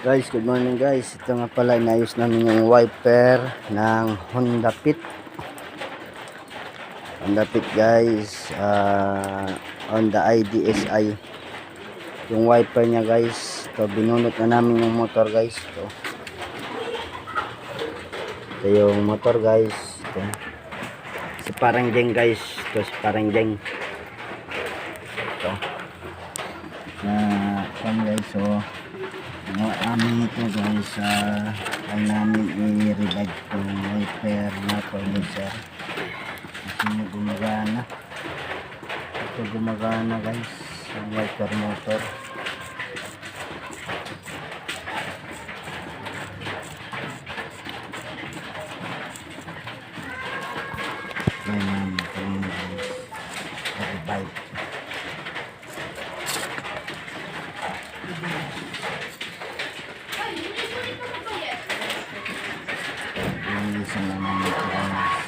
Guys, good morning guys. Ito nga pala, inayos namin yung wiper ng Honda Fit. Honda Fit guys, Honda IDSI. Yung wiper niya guys. Ito, binunot na namin yung motor guys. Ito yung motor guys. Ito. Si parang jeng guys. Ito si parang jeng. Ito. Guys, so amin ito guys, ay namin i-revive itong wiper na furniture kasi gumagana. Ito gumagana guys, ang wiper motor. Yan guys, i-revive. Isang naman ito guys.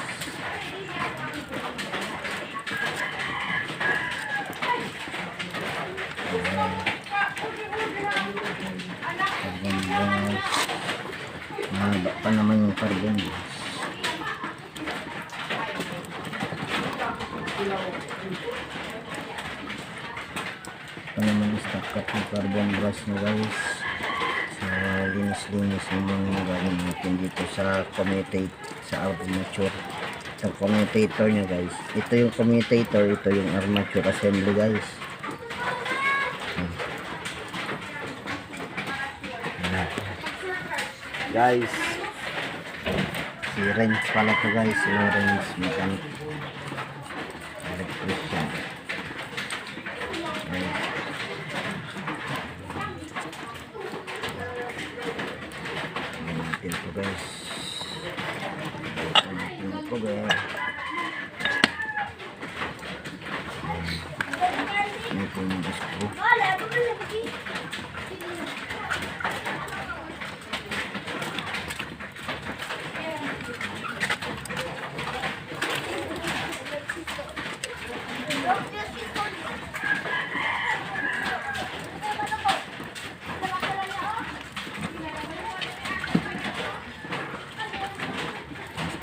Carbon guys. Mahaba pa naman yung carbon guys. Ito naman stock up yung carbon brush na guys. Linis-linis yung gagawin natin dito sa commutator, sa armature, sa commutator nya guys. Ito yung commutator, ito yung armature assembly guys. Guys, si Renz pala to guys, yung Renz mechanic, electrician. Ito guys, ito guys, ito yung screw.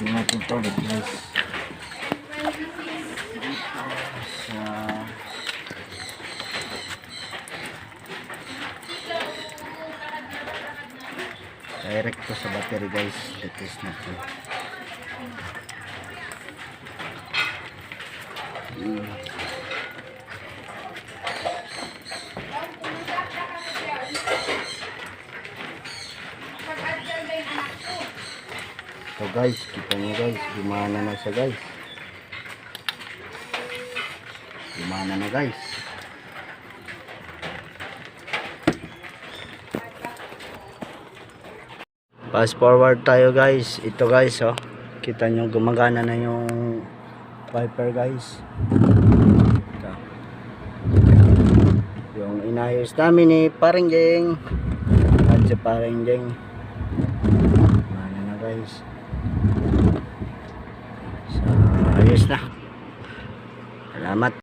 Tingnan natin ito ulit guys. Direct to sa battery guys. Test natin. So guys, kita nyo guys, gumana na siya guys. Gumana na guys. Fast forward tayo guys. Ito guys, oh. Kita nyo gumagana na yung wiper guys. Ito. Yung inayos namin ni Paring Jeng. At si Paring Jeng. Gumana na guys. So, ayos na. Salamat.